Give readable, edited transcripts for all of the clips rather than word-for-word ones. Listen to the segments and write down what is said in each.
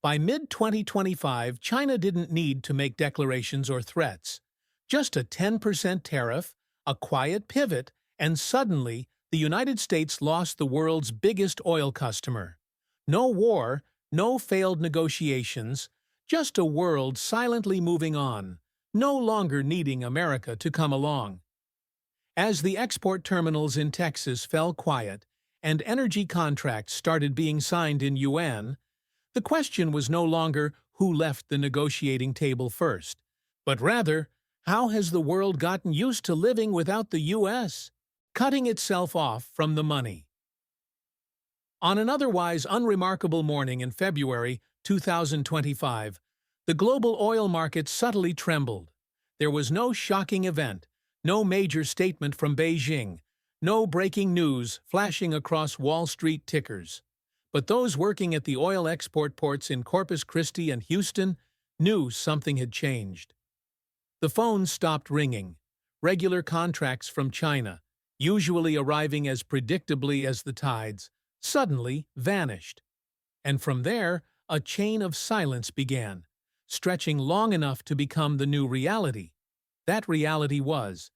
By mid-2025, China didn't need to make declarations or threats. Just a 10% tariff, a quiet pivot, and suddenly, the United States lost the world's biggest oil customer. No war, no failed negotiations, just a world silently moving on, no longer needing America to come along. As the export terminals in Texas fell quiet and energy contracts started being signed in yuan, the question was no longer who left the negotiating table first, but rather, how has the world gotten used to living without the U.S., cutting itself off from the money? On an otherwise unremarkable morning in February 2025, the global oil market subtly trembled. There was no shocking event, no major statement from Beijing, no breaking news flashing across Wall Street tickers. But those working at the oil export ports in Corpus Christi and Houston knew something had changed. The phones stopped ringing. Regular contracts from China, usually arriving as predictably as the tides, suddenly vanished. And from there, a chain of silence began, stretching long enough to become the new reality. That reality was,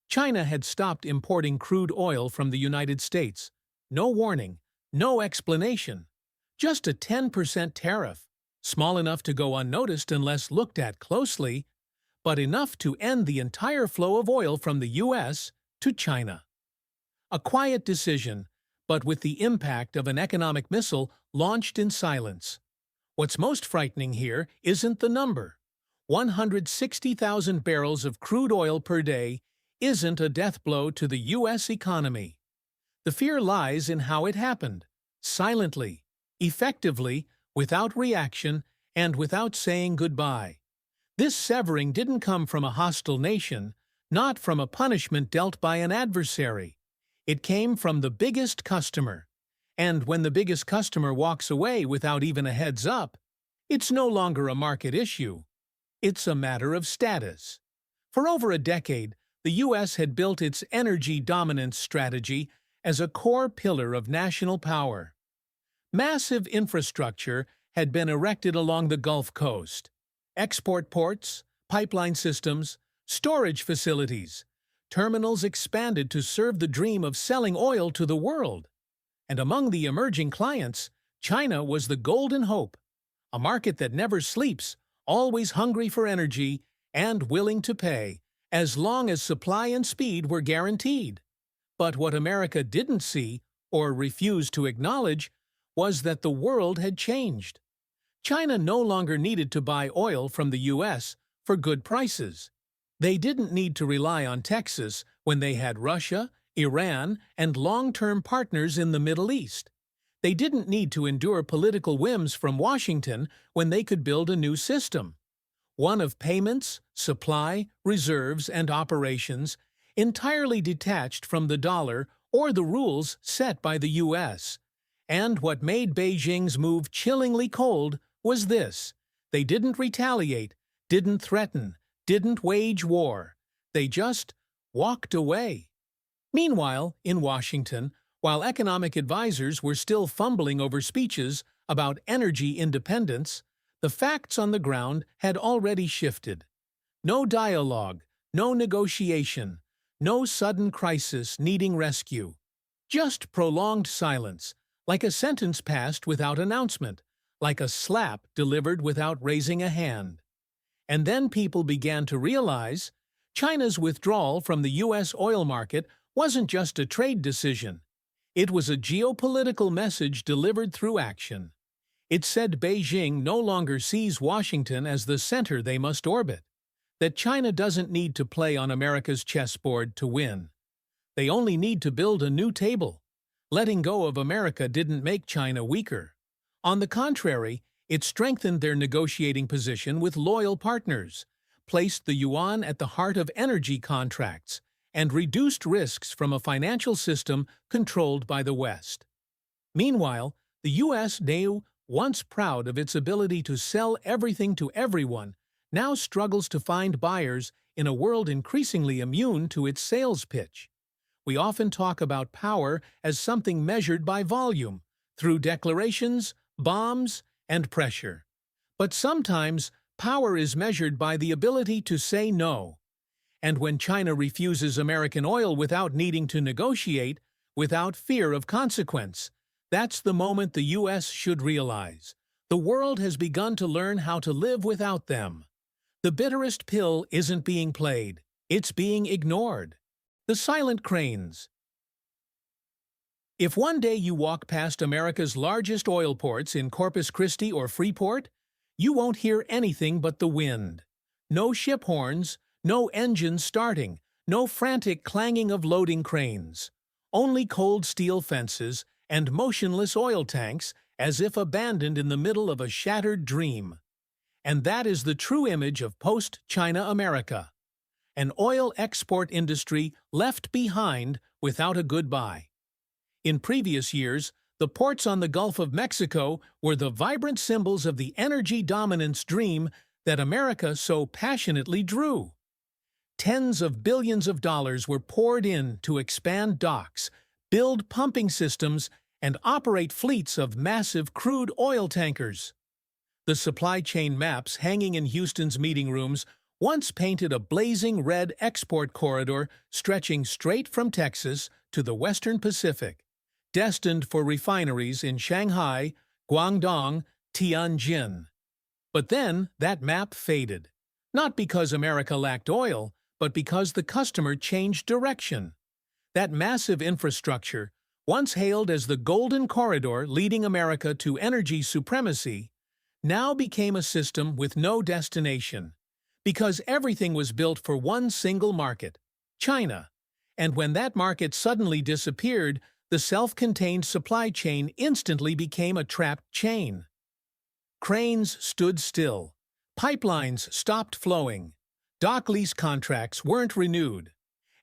China had stopped importing crude oil from the United States. No warning, no explanation. Just a 10% tariff, small enough to go unnoticed unless looked at closely, but enough to end the entire flow of oil from the U.S. to China. A quiet decision, but with the impact of an economic missile launched in silence. What's most frightening here isn't the number. 160,000 barrels of crude oil per day isn't a death blow to the U.S. economy. The fear lies in how it happened, silently, effectively, without reaction, and without saying goodbye. This severing didn't come from a hostile nation, not from a punishment dealt by an adversary. It came from the biggest customer. And when the biggest customer walks away without even a heads up, it's no longer a market issue. It's a matter of status. For over a decade, the U.S. had built its energy dominance strategy as a core pillar of national power. Massive infrastructure had been erected along the Gulf Coast. Export ports, pipeline systems, storage facilities, terminals expanded to serve the dream of selling oil to the world. And among the emerging clients, China was the golden hope, a market that never sleeps, always hungry for energy and willing to pay, as long as supply and speed were guaranteed. But what America didn't see, or refused to acknowledge, was that the world had changed. China no longer needed to buy oil from the U.S. for good prices. They didn't need to rely on Texas when they had Russia, Iran, and long-term partners in the Middle East. They didn't need to endure political whims from Washington when they could build a new system. One of payments, supply, reserves, and operations, entirely detached from the dollar or the rules set by the U.S. And what made Beijing's move chillingly cold was this: they didn't retaliate, didn't threaten, didn't wage war. They just walked away. Meanwhile, in Washington, while economic advisors were still fumbling over speeches about energy independence, the facts on the ground had already shifted. No dialogue, no negotiation, no sudden crisis needing rescue. Just prolonged silence, like a sentence passed without announcement, like a slap delivered without raising a hand. And then people began to realize China's withdrawal from the U.S. oil market wasn't just a trade decision. It was a geopolitical message delivered through action. It said Beijing no longer sees Washington as the center they must orbit, that China doesn't need to play on America's chessboard to win. They only need to build a new table. Letting go of America didn't make China weaker. On the contrary, it strengthened their negotiating position with loyal partners, placed the yuan at the heart of energy contracts, and reduced risks from a financial system controlled by the West. Meanwhile, the U.S. now, once proud of its ability to sell everything to everyone, now struggles to find buyers in a world increasingly immune to its sales pitch. We often talk about power as something measured by volume, through declarations, bombs, and pressure. But sometimes, power is measured by the ability to say no. And when China refuses American oil without needing to negotiate, without fear of consequence, that's the moment the U.S. should realize. The world has begun to learn how to live without them. The bitterest pill isn't being played, it's being ignored. The silent cranes. If one day you walk past America's largest oil ports in Corpus Christi or Freeport, you won't hear anything but the wind. No ship horns, no engines starting, no frantic clanging of loading cranes. Only cold steel fences and motionless oil tanks as if abandoned in the middle of a shattered dream. And that is the true image of post-China America. An oil export industry left behind without a goodbye. In previous years, the ports on the Gulf of Mexico were the vibrant symbols of the energy dominance dream that America so passionately drew. Tens of billions of dollars were poured in to expand docks, build pumping systems, and operate fleets of massive crude oil tankers. The supply chain maps hanging in Houston's meeting rooms once painted a blazing red export corridor stretching straight from Texas to the Western Pacific, destined for refineries in Shanghai, Guangdong, Tianjin. But then that map faded, not because America lacked oil, but because the customer changed direction. That massive infrastructure, once hailed as the Golden Corridor leading America to energy supremacy, now became a system with no destination, because everything was built for one single market, China. And when that market suddenly disappeared, the self-contained supply chain instantly became a trapped chain. Cranes stood still, pipelines stopped flowing, dock lease contracts weren't renewed,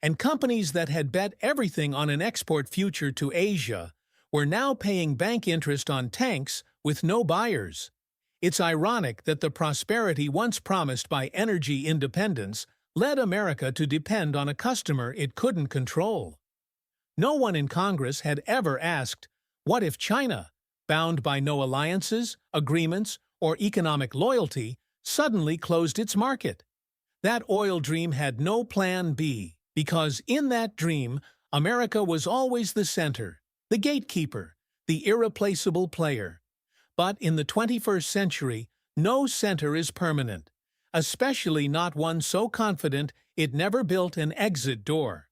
and companies that had bet everything on an export future to Asia were now paying bank interest on tanks with no buyers. It's ironic that the prosperity once promised by energy independence led America to depend on a customer it couldn't control. No one in Congress had ever asked, what if China, bound by no alliances, agreements, or economic loyalty, suddenly closed its market? That oil dream had no plan B, because in that dream, America was always the center, the gatekeeper, the irreplaceable player. But in the 21st century, no center is permanent, especially not one so confident it never built an exit door.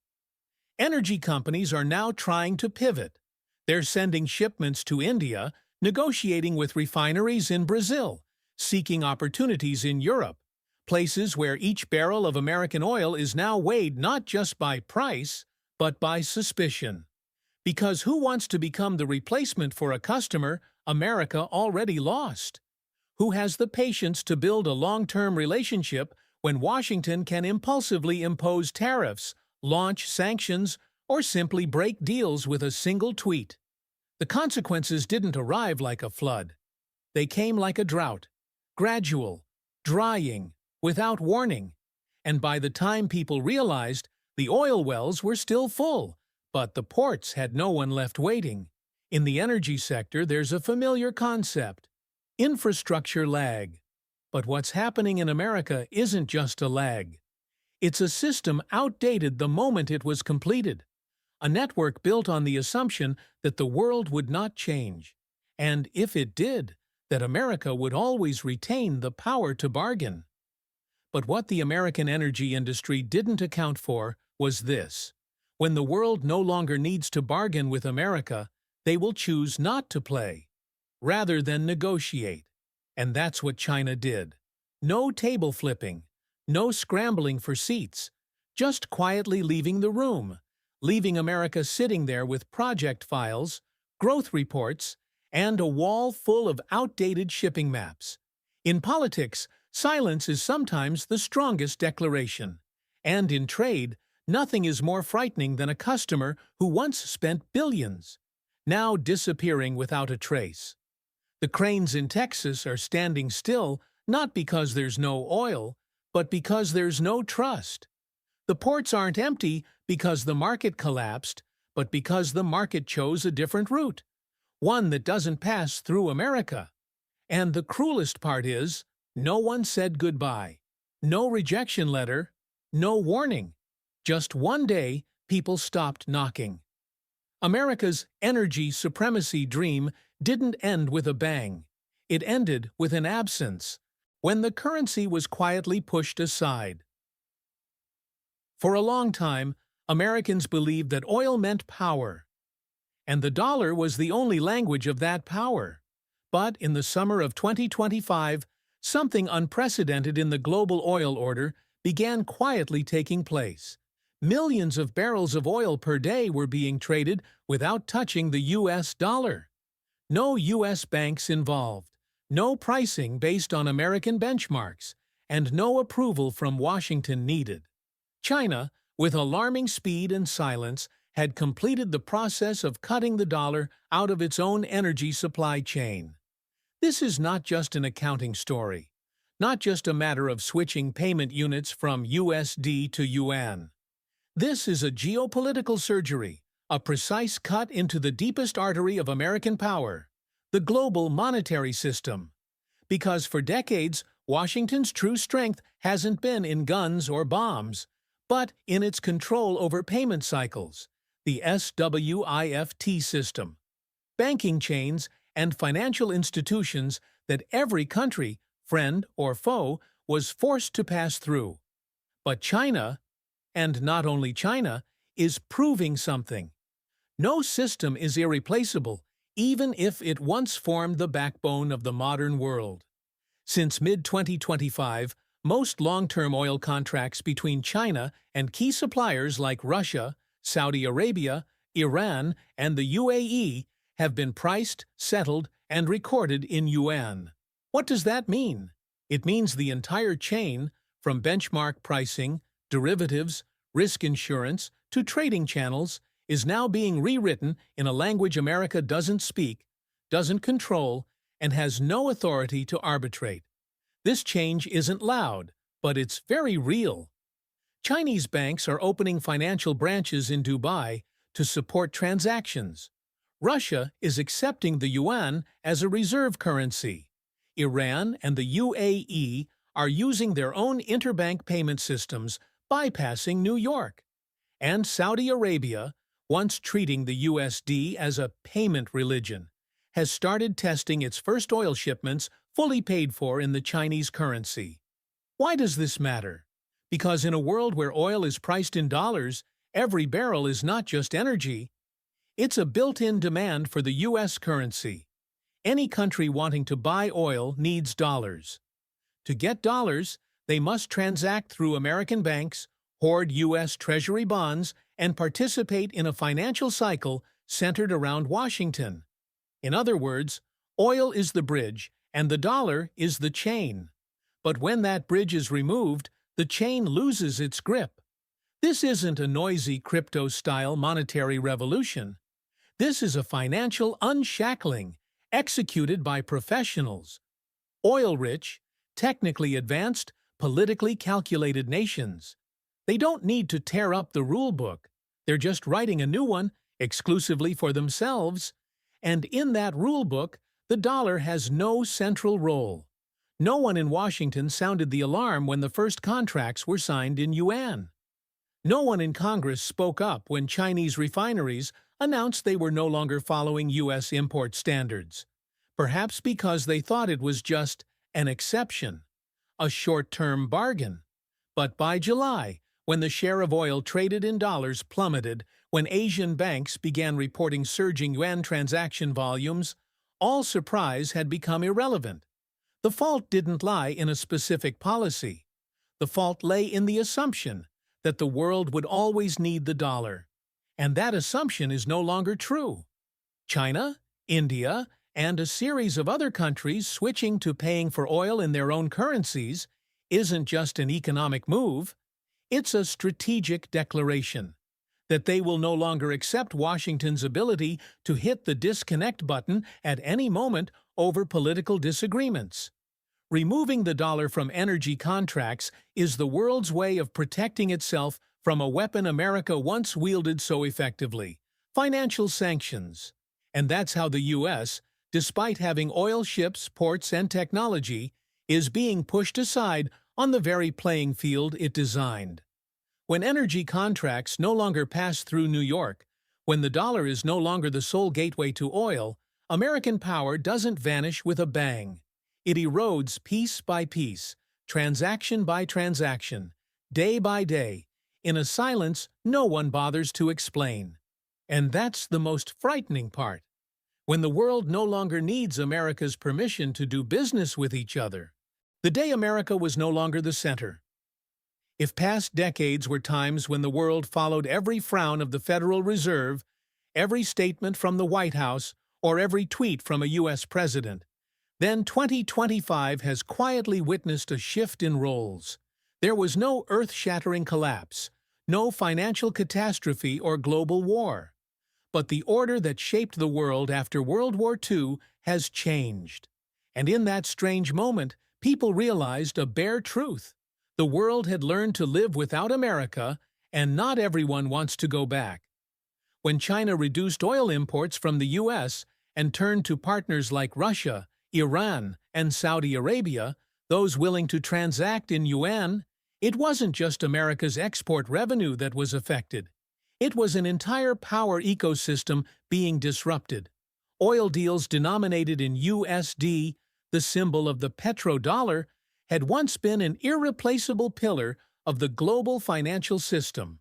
Energy companies are now trying to pivot. They're sending shipments to India, negotiating with refineries in Brazil, seeking opportunities in Europe, places where each barrel of American oil is now weighed not just by price, but by suspicion. Because who wants to become the replacement for a customer America already lost? Who has the patience to build a long-term relationship when Washington can impulsively impose tariffs, launch sanctions, or simply break deals with a single tweet? The consequences didn't arrive like a flood. They came like a drought, gradual, drying, without warning. And by the time people realized, the oil wells were still full, but the ports had no one left waiting. In the energy sector, there's a familiar concept: infrastructure lag. But what's happening in America isn't just a lag. It's a system outdated the moment it was completed. A network built on the assumption that the world would not change. And if it did, that America would always retain the power to bargain. But what the American energy industry didn't account for was this: when the world no longer needs to bargain with America, they will choose not to play, rather than negotiate. And that's what China did. No table flipping, no scrambling for seats, just quietly leaving the room, leaving America sitting there with project files, growth reports, and a wall full of outdated shipping maps. In politics, silence is sometimes the strongest declaration. And in trade, nothing is more frightening than a customer who once spent billions, now disappearing without a trace. The cranes in Texas are standing still not because there's no oil, but because there's no trust. The ports aren't empty because the market collapsed, but because the market chose a different route, one that doesn't pass through America. And the cruelest part is, no one said goodbye. No rejection letter, no warning. Just one day, people stopped knocking. America's energy supremacy dream didn't end with a bang. It ended with an absence, when the currency was quietly pushed aside. For a long time, Americans believed that oil meant power, and the dollar was the only language of that power. But in the summer of 2025, something unprecedented in the global oil order began quietly taking place. Millions of barrels of oil per day were being traded without touching the U.S. dollar. No U.S. banks involved, no pricing based on American benchmarks, and no approval from Washington needed. China, with alarming speed and silence, had completed the process of cutting the dollar out of its own energy supply chain. This is not just an accounting story, not just a matter of switching payment units from USD to yuan. This is a geopolitical surgery, a precise cut into the deepest artery of American power, the global monetary system. Because for decades, Washington's true strength hasn't been in guns or bombs, but in its control over payment cycles, the SWIFT system, banking chains, and financial institutions that every country, friend or foe, was forced to pass through. But China, and not only China, is proving something. No system is irreplaceable, even if it once formed the backbone of the modern world. Since mid-2025, most long-term oil contracts between China and key suppliers like Russia, Saudi Arabia, Iran, and the UAE have been priced, settled, and recorded in yuan. What does that mean? It means the entire chain, from benchmark pricing, derivatives, risk insurance, to trading channels, is now being rewritten in a language America doesn't speak, doesn't control, and has no authority to arbitrate. This change isn't loud, but it's very real. Chinese banks are opening financial branches in Dubai to support transactions. Russia is accepting the yuan as a reserve currency. Iran and the UAE are using their own interbank payment systems, bypassing New York. And Saudi Arabia, once treating the USD as a payment religion, has started testing its first oil shipments fully paid for in the Chinese currency. Why does this matter? Because in a world where oil is priced in dollars, every barrel is not just energy. It's a built-in demand for the U.S. currency. Any country wanting to buy oil needs dollars. To get dollars, they must transact through American banks, hoard U.S. Treasury bonds, and participate in a financial cycle centered around Washington. In other words, oil is the bridge, and the dollar is the chain. But when that bridge is removed, the chain loses its grip. This isn't a noisy crypto-style monetary revolution. This is a financial unshackling, executed by professionals. Oil-rich, technically advanced, politically calculated nations. They don't need to tear up the rule book. They're just writing a new one, exclusively for themselves. And in that rule book, the dollar has no central role. No one in Washington sounded the alarm when the first contracts were signed in yuan. No one in Congress spoke up when Chinese refineries announced they were no longer following U.S. import standards, perhaps because they thought it was just an exception, a short-term bargain. But by July, when the share of oil traded in dollars plummeted, when Asian banks began reporting surging yuan transaction volumes, all surprise had become irrelevant. The fault didn't lie in a specific policy. The fault lay in the assumption that the world would always need the dollar. And that assumption is no longer true. China, India, and a series of other countries switching to paying for oil in their own currencies isn't just an economic move, it's a strategic declaration that they will no longer accept Washington's ability to hit the disconnect button at any moment over political disagreements. Removing the dollar from energy contracts is the world's way of protecting itself from a weapon America once wielded so effectively: financial sanctions. And that's how the U.S., despite having oil ships, ports, and technology, is being pushed aside on the very playing field it designed. When energy contracts no longer pass through New York, when the dollar is no longer the sole gateway to oil, American power doesn't vanish with a bang. It erodes piece by piece, transaction by transaction, day by day, in a silence no one bothers to explain. And that's the most frightening part. When the world no longer needs America's permission to do business with each other, the day America was no longer the center. If past decades were times when the world followed every frown of the Federal Reserve, every statement from the White House, or every tweet from a U.S. president, then 2025 has quietly witnessed a shift in roles. There was no earth-shattering collapse, no financial catastrophe or global war. But the order that shaped the world after World War II has changed. And in that strange moment, people realized a bare truth. The world had learned to live without America, and not everyone wants to go back. When China reduced oil imports from the U.S. and turned to partners like Russia, Iran, and Saudi Arabia, those willing to transact in yuan, it wasn't just America's export revenue that was affected. It was an entire power ecosystem being disrupted. Oil deals denominated in USD, the symbol of the petrodollar, had once been an irreplaceable pillar of the global financial system.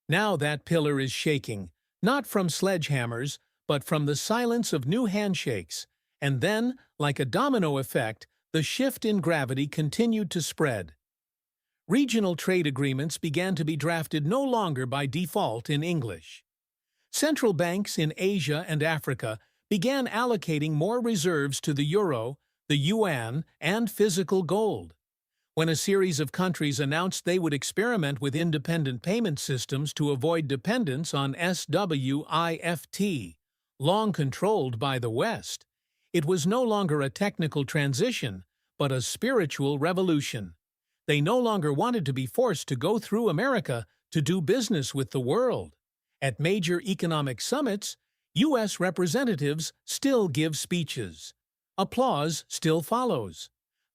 Now that pillar is shaking, not from sledgehammers, but from the silence of new handshakes, and then, like a domino effect, the shift in gravity continued to spread. Regional trade agreements began to be drafted no longer by default in English. Central banks in Asia and Africa began allocating more reserves to the euro, the yuan, and physical gold. When a series of countries announced they would experiment with independent payment systems to avoid dependence on SWIFT, long controlled by the West, it was no longer a technical transition, but a spiritual revolution. They no longer wanted to be forced to go through America to do business with the world. At major economic summits, U.S. representatives still give speeches. Applause still follows.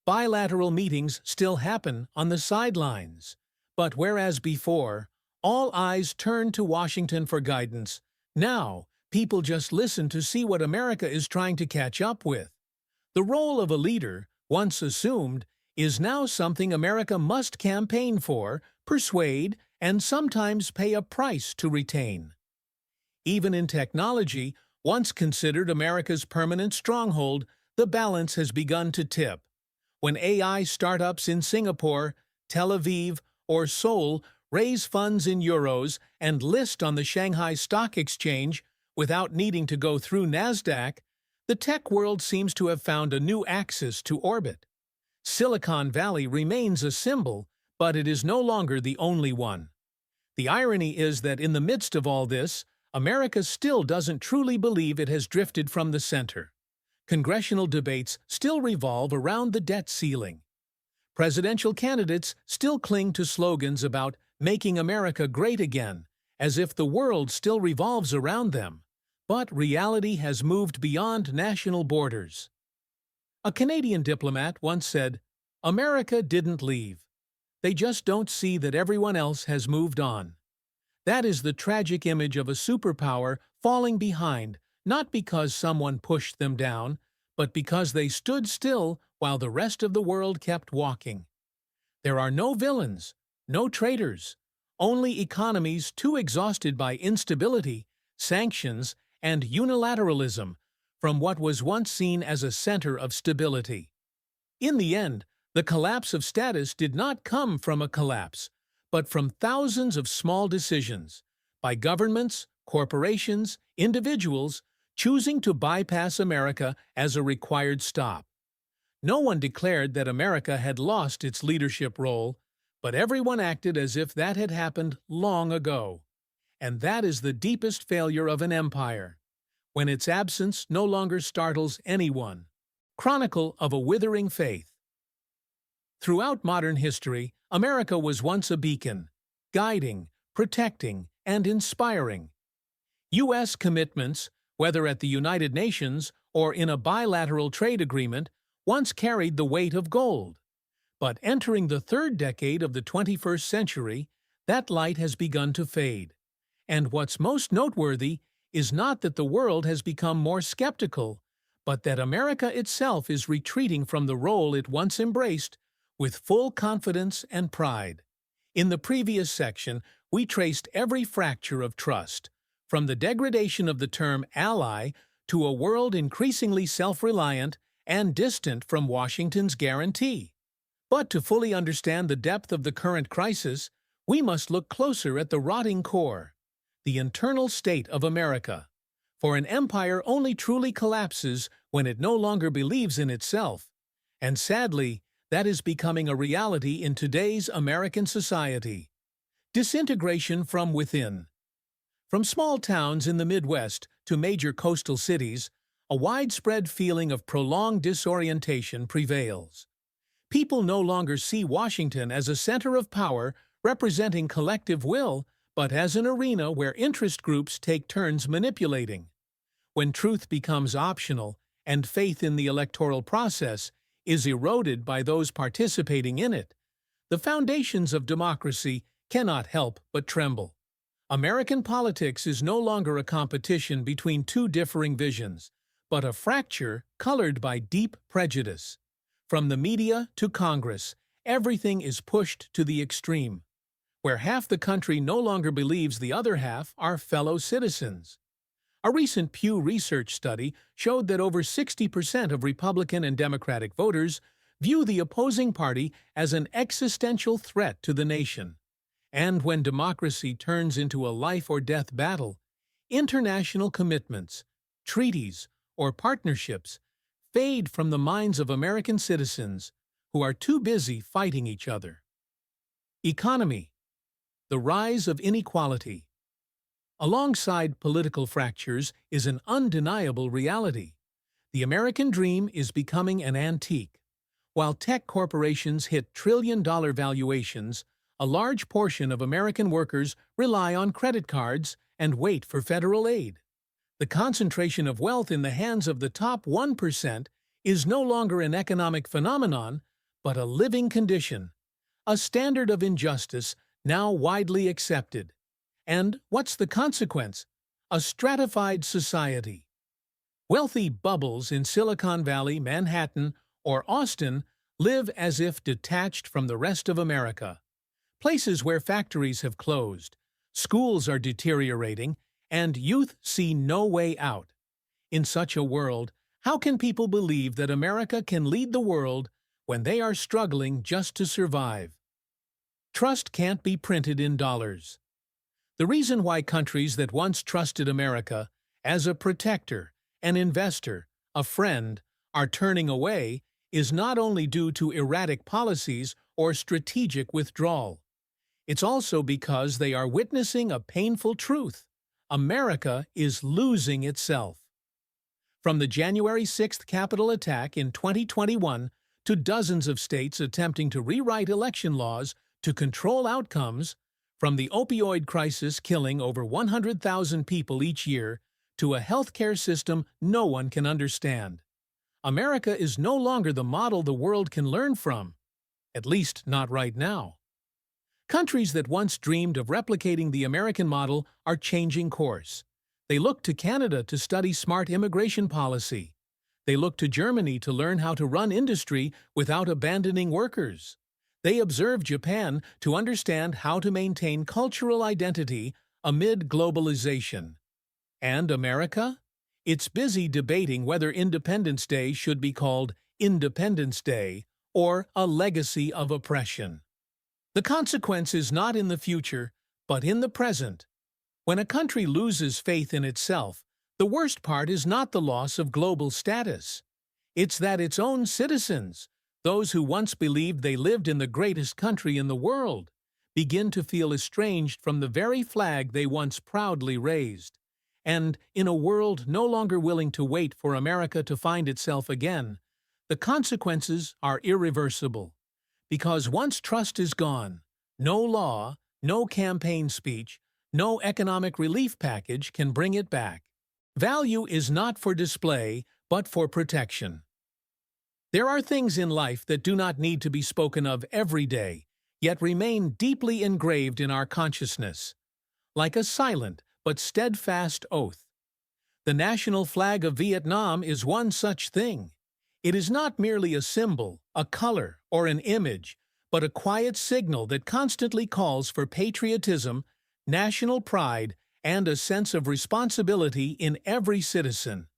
Bilateral meetings still happen on the sidelines. But whereas before, all eyes turned to Washington for guidance, now people just listen to see what America is trying to catch up with. The role of a leader, once assumed, is now something America must campaign for, persuade, and sometimes pay a price to retain. Even in technology, once considered America's permanent stronghold, the balance has begun to tip. When AI startups in Singapore, Tel Aviv, or Seoul raise funds in euros and list on the Shanghai Stock Exchange without needing to go through NASDAQ, the tech world seems to have found a new axis to orbit. Silicon Valley remains a symbol, but it is no longer the only one. The irony is that in the midst of all this, America still doesn't truly believe it has drifted from the center. Congressional debates still revolve around the debt ceiling. Presidential candidates still cling to slogans about making America great again, as if the world still revolves around them. But reality has moved beyond national borders. A Canadian diplomat once said, "America didn't leave. They just don't see that everyone else has moved on." That is the tragic image of a superpower falling behind, not because someone pushed them down, but because they stood still while the rest of the world kept walking. There are no villains, no traitors, only economies too exhausted by instability, sanctions, and unilateralism from what was once seen as a center of stability. In the end, the collapse of status did not come from a collapse, but from thousands of small decisions by governments, corporations, individuals choosing to bypass America as a required stop. No one declared that America had lost its leadership role, but everyone acted as if that had happened long ago. And that is the deepest failure of an empire, when its absence no longer startles anyone. Chronicle of a Withering Faith. Throughout modern history, America was once a beacon, guiding, protecting, and inspiring. U.S. commitments, whether at the United Nations or in a bilateral trade agreement once carried the weight of gold. But entering the third decade of the 21st century, that light has begun to fade. And what's most noteworthy is not that the world has become more skeptical, but that America itself is retreating from the role it once embraced with full confidence and pride. In the previous section, we traced every fracture of trust, from the degradation of the term ally to a world increasingly self-reliant and distant from Washington's guarantee. But to fully understand the depth of the current crisis, we must look closer at the rotting core, the internal state of America. For an empire only truly collapses when it no longer believes in itself. And sadly, that is becoming a reality in today's American society. Disintegration from within. From small towns in the Midwest to major coastal cities, a widespread feeling of prolonged disorientation prevails. People no longer see Washington as a center of power representing collective will, but as an arena where interest groups take turns manipulating. When truth becomes optional and faith in the electoral process is eroded by those participating in it, the foundations of democracy cannot help but tremble. American politics is no longer a competition between two differing visions, but a fracture colored by deep prejudice. From the media to Congress, everything is pushed to the extreme, where half the country no longer believes the other half are fellow citizens. A recent Pew Research study showed that over 60% of Republican and Democratic voters view the opposing party as an existential threat to the nation. And when democracy turns into a life-or-death battle, international commitments, treaties, or partnerships fade from the minds of American citizens who are too busy fighting each other. Economy. The rise of inequality. Alongside political fractures is an undeniable reality. The American dream is becoming an antique. While tech corporations hit trillion-dollar valuations, a large portion of American workers rely on credit cards and wait for federal aid. The concentration of wealth in the hands of the top 1% is no longer an economic phenomenon, but a living condition, a standard of injustice now widely accepted. And what's the consequence? A stratified society. Wealthy bubbles in Silicon Valley, Manhattan, or Austin live as if detached from the rest of America. Places where factories have closed, schools are deteriorating, and youth see no way out. In such a world, how can people believe that America can lead the world when they are struggling just to survive? Trust can't be printed in dollars. The reason why countries that once trusted America as a protector, an investor, a friend, are turning away is not only due to erratic policies or strategic withdrawal. It's also because they are witnessing a painful truth. America is losing itself. From the January 6th Capitol attack in 2021 to dozens of states attempting to rewrite election laws to control outcomes, from the opioid crisis killing over 100,000 people each year to a healthcare system no one can understand, America is no longer the model the world can learn from, at least not right now. Countries that once dreamed of replicating the American model are changing course. They look to Canada to study smart immigration policy. They look to Germany to learn how to run industry without abandoning workers. They observe Japan to understand how to maintain cultural identity amid globalization. And America? It's busy debating whether Independence Day should be called Independence Day or a legacy of oppression. The consequence is not in the future, but in the present. When a country loses faith in itself, the worst part is not the loss of global status. It's that its own citizens, those who once believed they lived in the greatest country in the world, begin to feel estranged from the very flag they once proudly raised. And in a world no longer willing to wait for America to find itself again, the consequences are irreversible. Because once trust is gone, no law, no campaign speech, no economic relief package can bring it back. Value is not for display, but for protection. There are things in life that do not need to be spoken of every day, yet remain deeply engraved in our consciousness, like a silent but steadfast oath. The national flag of Vietnam is one such thing. It is not merely a symbol, a color, or an image, but a quiet signal that constantly calls for patriotism, national pride, and a sense of responsibility in every citizen.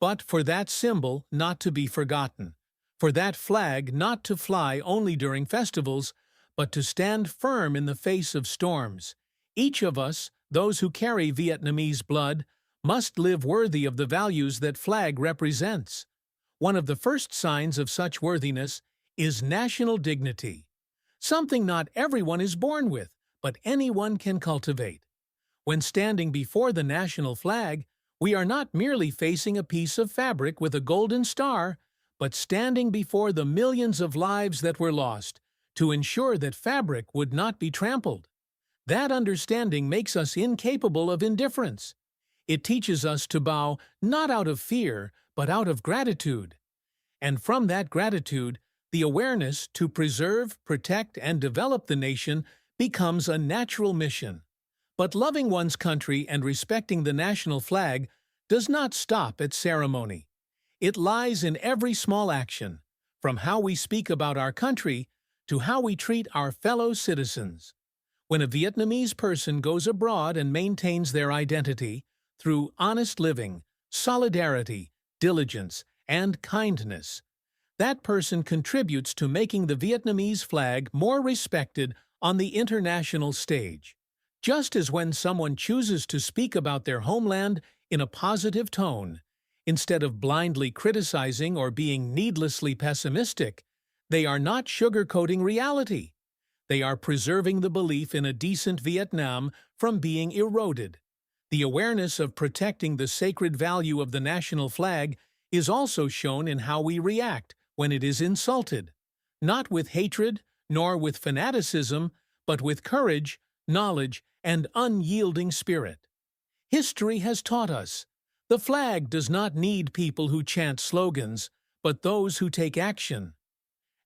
But for that symbol not to be forgotten, for that flag not to fly only during festivals, but to stand firm in the face of storms, each of us, those who carry Vietnamese blood, must live worthy of the values that flag represents. One of the first signs of such worthiness is national dignity, something not everyone is born with, but anyone can cultivate. When standing before the national flag, we are not merely facing a piece of fabric with a golden star, but standing before the millions of lives that were lost to ensure that fabric would not be trampled. That understanding makes us incapable of indifference. It teaches us to bow not out of fear, but out of gratitude. And from that gratitude, the awareness to preserve, protect, and develop the nation becomes a natural mission. But loving one's country and respecting the national flag does not stop at ceremony. It lies in every small action, from how we speak about our country to how we treat our fellow citizens. When a Vietnamese person goes abroad and maintains their identity through honest living, solidarity, diligence, and kindness, that person contributes to making the Vietnamese flag more respected on the international stage. Just as when someone chooses to speak about their homeland in a positive tone, instead of blindly criticizing or being needlessly pessimistic, they are not sugarcoating reality. They are preserving the belief in a decent Vietnam from being eroded. The awareness of protecting the sacred value of the national flag is also shown in how we react when it is insulted, not with hatred nor with fanaticism, but with courage, knowledge, and unyielding spirit. History has taught us the flag does not need people who chant slogans, but those who take action.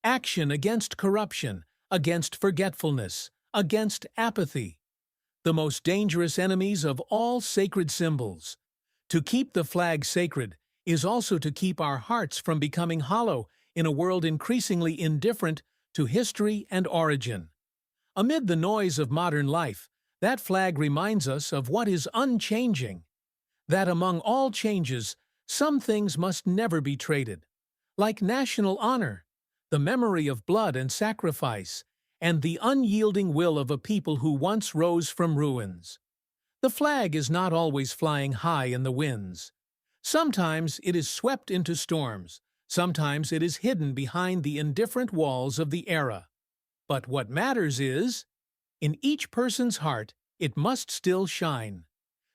Action against corruption, against forgetfulness, against apathy. The most dangerous enemies of all sacred symbols. To keep the flag sacred is also to keep our hearts from becoming hollow in a world increasingly indifferent to history and origin. Amid the noise of modern life, that flag reminds us of what is unchanging. That among all changes, some things must never be traded, like national honor, the memory of blood and sacrifice, and the unyielding will of a people who once rose from ruins. The flag is not always flying high in the winds. Sometimes it is swept into storms, sometimes it is hidden behind the indifferent walls of the era. But what matters is, in each person's heart, it must still shine,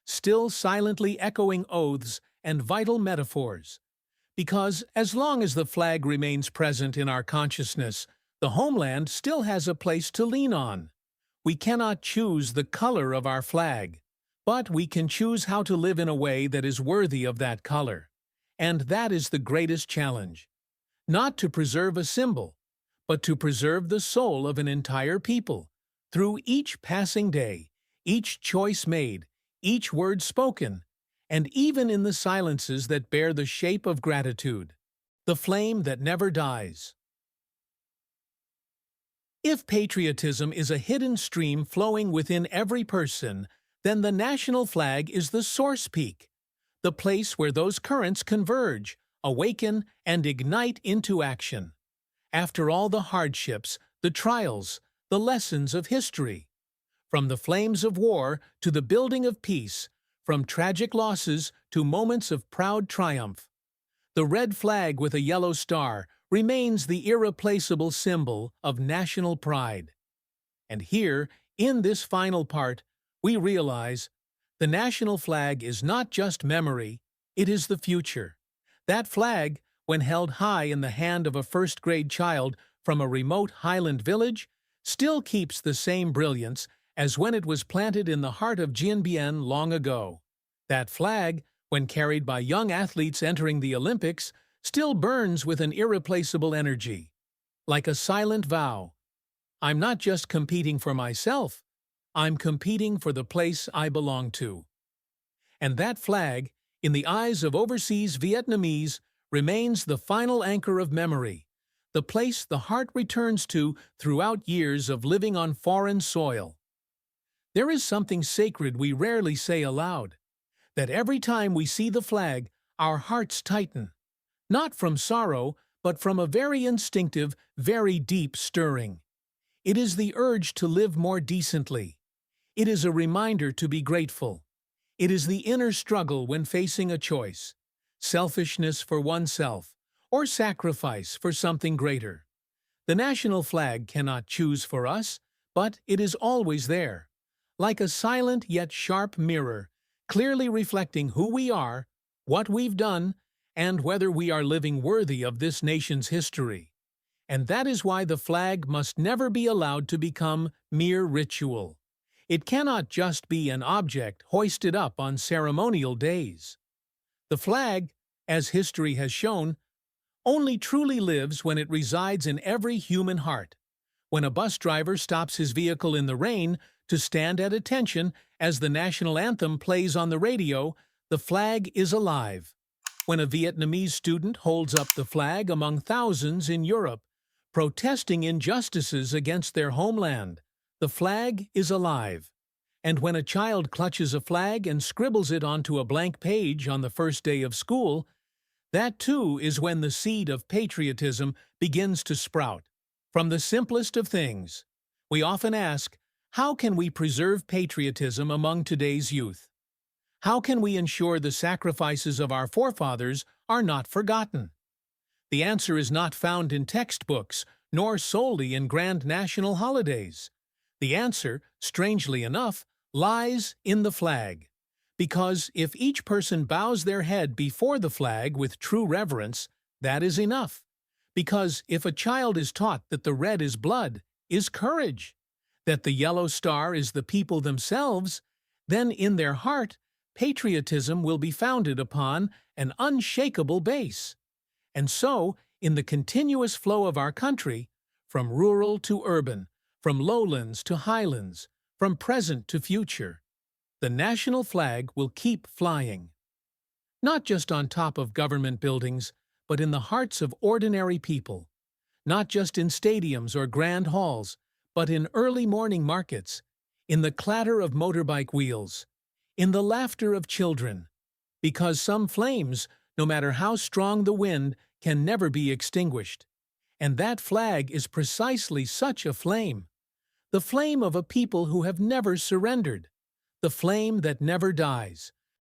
still silently echoing oaths and vital metaphors. Because as long as the flag remains present in our consciousness, the homeland still has a place to lean on. We cannot choose the color of our flag, but we can choose how to live in a way that is worthy of that color. And that is the greatest challenge. Not to preserve a symbol, but to preserve the soul of an entire people, through each passing day, each choice made, each word spoken, and even in the silences that bear the shape of gratitude, the flame that never dies. If patriotism is a hidden stream flowing within every person, then the national flag is the source peak, the place where those currents converge, awaken, and ignite into action. After all the hardships, the trials, the lessons of history, from the flames of war to the building of peace, from tragic losses to moments of proud triumph, the red flag with a yellow star remains the irreplaceable symbol of national pride. And here, in this final part, we realize the national flag is not just memory, it is the future. That flag, when held high in the hand of a first-grade child from a remote highland village, still keeps the same brilliance as when it was planted in the heart of Dien Bien long ago. That flag, when carried by young athletes entering the Olympics, still burns with an irreplaceable energy. Like a silent vow, I'm not just competing for myself, I'm competing for the place I belong to. And that flag, in the eyes of overseas Vietnamese, remains the final anchor of memory, the place the heart returns to throughout years of living on foreign soil. There is something sacred we rarely say aloud, that every time we see the flag, our hearts tighten, not from sorrow, but from a very instinctive, very deep stirring. It is the urge to live more decently. It is a reminder to be grateful. It is the inner struggle when facing a choice, selfishness for oneself, or sacrifice for something greater. The national flag cannot choose for us, but it is always there, like a silent yet sharp mirror, clearly reflecting who we are, what we've done, and whether we are living worthy of this nation's history. And that is why the flag must never be allowed to become mere ritual. It cannot just be an object hoisted up on ceremonial days. The flag, as history has shown, only truly lives when it resides in every human heart. When a bus driver stops his vehicle in the rain to stand at attention as the national anthem plays on the radio, the flag is alive. When a Vietnamese student holds up the flag among thousands in Europe, protesting injustices against their homeland, the flag is alive. And when a child clutches a flag and scribbles it onto a blank page on the first day of school, that too is when the seed of patriotism begins to sprout. From the simplest of things, we often ask, how can we preserve patriotism among today's youth? How can we ensure the sacrifices of our forefathers are not forgotten? The answer is not found in textbooks, nor solely in grand national holidays. The answer, strangely enough, lies in the flag. Because if each person bows their head before the flag with true reverence, that is enough. Because if a child is taught that the red is blood, is courage, that the yellow star is the people themselves, then in their heart, patriotism will be founded upon an unshakable base. And so, in the continuous flow of our country, from rural to urban, from lowlands to highlands, from present to future, the national flag will keep flying. Not just on top of government buildings, but in the hearts of ordinary people. Not just in stadiums or grand halls, but in early morning markets, in the clatter of motorbike wheels, in the laughter of children. Because some flames, no matter how strong the wind, can never be extinguished. And that flag is precisely such a flame. The flame of a people who have never surrendered. The flame that never dies,